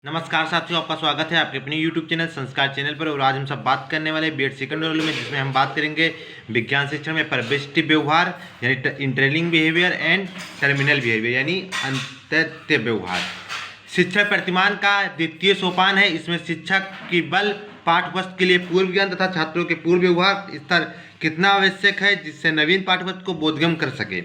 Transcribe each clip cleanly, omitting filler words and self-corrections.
नमस्कार साथियों, आपका स्वागत है आपके अपने YouTube चैनल संस्कार चैनल पर। और आज हम सब बात करने वाले बीएड सेकंड ईयर में, जिसमें हम बात करेंगे विज्ञान शिक्षण में परिवेष्टि व्यवहार यानी interlink behaviour and terminal behaviour यानी अंतः व्यवहार। शिक्षण प्रतिमान का द्वितीय सोपान है। इसमें शिक्षक की बल पाठ्यपुस्तक के लिए पूर्व ज्ञान तथा छात्रों के पूर्व व्यवहार स्तर कितना आवश्यक है, जिससे नवीन पाठ्यपुस्तक को बोधगम्य कर सके।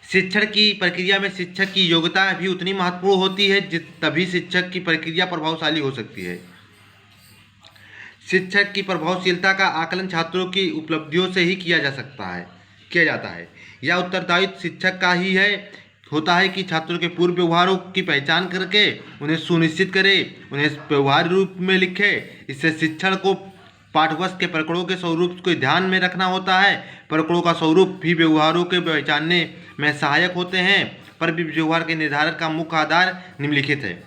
शिक्षण की प्रक्रिया में शिक्षक की योग्यता भी उतनी महत्वपूर्ण होती है, तभी शिक्षक की प्रक्रिया प्रभावशाली हो सकती है। शिक्षक की प्रभावशीलता का आकलन छात्रों की उपलब्धियों से ही किया जाता है। यह उत्तरदायित्व शिक्षक का ही होता है कि छात्रों के पूर्व व्यवहारों की पहचान करके उन्हें सुनिश्चित करे, उन्हें व्यवहार रूप में लिखे। इससे शिक्षण को पाठ्यपुस्तक के प्रकरणों के स्वरूप को ध्यान में रखना होता है। प्रकरणों का स्वरूप भी व्यवहारों के पहचानने में सहायक होते हैं, पर भी व्यवहार के निर्धारण का मुख्य आधार निम्नलिखित है।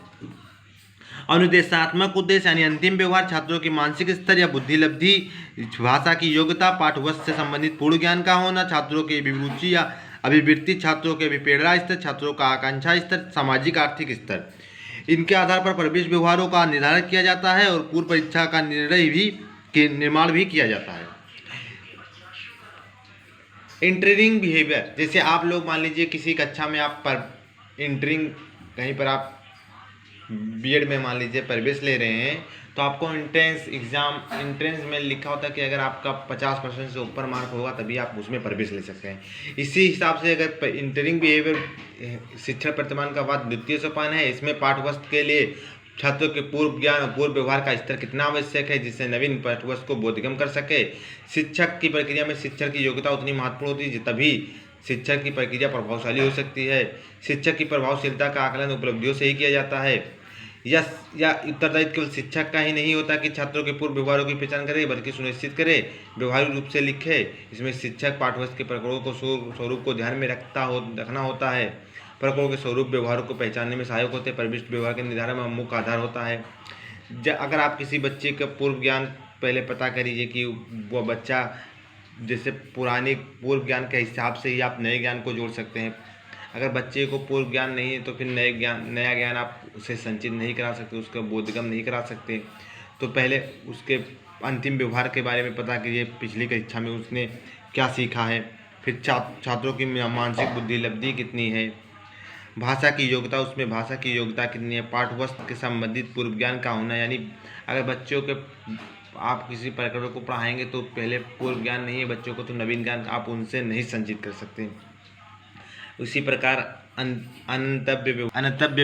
अनुदेशात्मक उद्देश्य यानी अंतिम व्यवहार छात्रों की मानसिक स्तर या बुद्धि लब्धि, भाषा की योग्यता, पाठ्यपुस्तक से संबंधित पूर्ण ज्ञान का होना, छात्रों की अभिरुचि या अभिवृत्ति, छात्रों के अभिप्रेरणा स्तर, छात्रों का आकांक्षा स्तर, सामाजिक आर्थिक स्तर। इनके आधार पर प्रवेश व्यवहारों का निर्धारण किया जाता है और पूर्व परीक्षा का निर्माण भी किया जाता है। इंटरिंग बिहेवियर, जैसे आप लोग मान लीजिए किसी कक्षा में आप इंटरिंग कहीं पर आप बीएड में मान लीजिए प्रवेश ले रहे हैं, तो आपको एंट्रेंस में लिखा होता है कि अगर आपका 50% से ऊपर मार्क होगा तभी आप उसमें प्रवेश ले सकते हैं। इसी हिसाब से अगर इंटरिंग बिहेवियर शिक्षण प्रतिमान का बाद द्वितीय सोपान है। इसमें पाठ्यपुस्तक के लिए छात्रों के पूर्व ज्ञान और पूर्व व्यवहार का स्तर कितना आवश्यक है, जिससे नवीन पाठ्यपुस्तक को बोधगम्य कर सके। शिक्षक की प्रक्रिया में शिक्षक की योग्यता उतनी महत्वपूर्ण होती है, तभी शिक्षक की प्रक्रिया प्रभावशाली हो सकती है। शिक्षक की प्रभावशीलता का आकलन उपलब्धियों से ही किया जाता है। या उत्तरदायित्व केवल शिक्षक का ही नहीं होता कि छात्रों के पूर्व व्यवहारों की पहचान करे, बल्कि सुनिश्चित करे, व्यवहारिक रूप से लिखे। इसमें शिक्षक पाठ्यपुस्तक के प्रकरणों को स्वरूप को ध्यान में रखना होता है। प्रकरणों के स्वरूप व्यवहारों को पहचानने में सहायक होते हैं। परिवेष्टि व्यवहार के निर्धारण में मुख्य आधार होता है। अगर आप किसी बच्चे का पूर्व ज्ञान पहले पता करिए कि वो बच्चा जैसे पुराने पूर्व ज्ञान के हिसाब से ही आप नए ज्ञान को जोड़ सकते हैं। अगर बच्चे को पूर्व ज्ञान नहीं है तो फिर नया ज्ञान आप उसे संचित नहीं करा सकते, उसका बोधगम्य नहीं करा सकते। तो पहले उसके अंतिम व्यवहार के बारे में पता कीजिए, पिछली कक्षा में उसने क्या सीखा है। फिर छात्रों की मानसिक बुद्धि लब्धि कितनी है, भाषा की योग्यता, उसमें भाषा की योग्यता कितनी है, पाठ्यपुस्तक के संबंधित पूर्व ज्ञान का होना। यानी अगर बच्चों के आप किसी प्रकरण को पढ़ाएंगे तो पहले पूर्व ज्ञान नहीं है बच्चों को, तो नवीन ज्ञान आप उनसे नहीं संचित कर सकते। उसी प्रकार अनंतव्य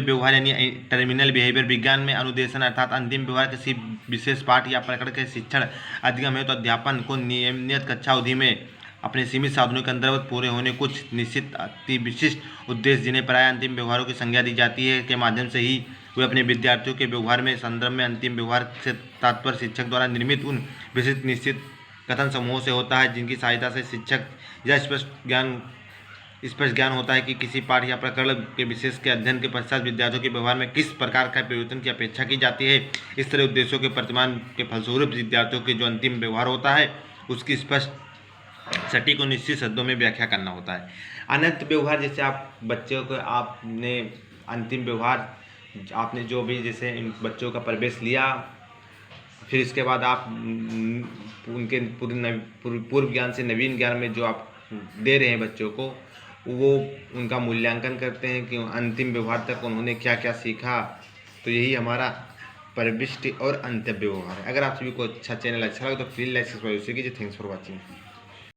व्यवहार यानी टर्मिनल बिहेवियर विज्ञान में अनुदेशन अर्थात अंतिम व्यवहार किसी विशेष पाठ या प्रकरण के शिक्षण अधिगम है तो अध्यापन को नियमित कक्षा अवधि में अपने सीमित साधनों के अंतर्गत पूरे होने कुछ निश्चित अति विशिष्ट उद्देश्य, जिन्हें प्राय अंतिम व्यवहारों की संज्ञा दी जाती है, के माध्यम से ही वे अपने विद्यार्थियों के व्यवहार में संदर्भ में अंतिम व्यवहार से तात्पर्य शिक्षक द्वारा निर्मित उन विशिष्ट निश्चित कथन समूहों से होता है, जिनकी सहायता से शिक्षक यह स्पष्ट ज्ञान होता है कि किसी पाठ या प्रकरण के विशेष के अध्ययन के पश्चात विद्यार्थियों के व्यवहार में किस प्रकार का परिवर्तन की अपेक्षा की जाती है। इस तरह उद्देश्यों के प्रतिमान के फलस्वरूप विद्यार्थियों के जो अंतिम व्यवहार होता है उसकी स्पष्ट सटीक और निश्चित शब्दों में व्याख्या करना होता है। अनंत व्यवहार, जैसे आप बच्चों को आपने अंतिम व्यवहार आपने जो भी जैसे बच्चों का प्रवेश लिया, फिर इसके बाद आप उनके पूर्व ज्ञान से नवीन ज्ञान में जो आप दे रहे हैं बच्चों को, वो उनका मूल्यांकन करते हैं कि अंतिम व्यवहार तक उन्होंने क्या क्या सीखा। तो यही हमारा परिवेष्टि और अंतः व्यवहार है। अगर आप सभी को चैनल अच्छा लगे तो प्लीज़ लाइक सब्सक्राइब कीजिए। Thanks for watching.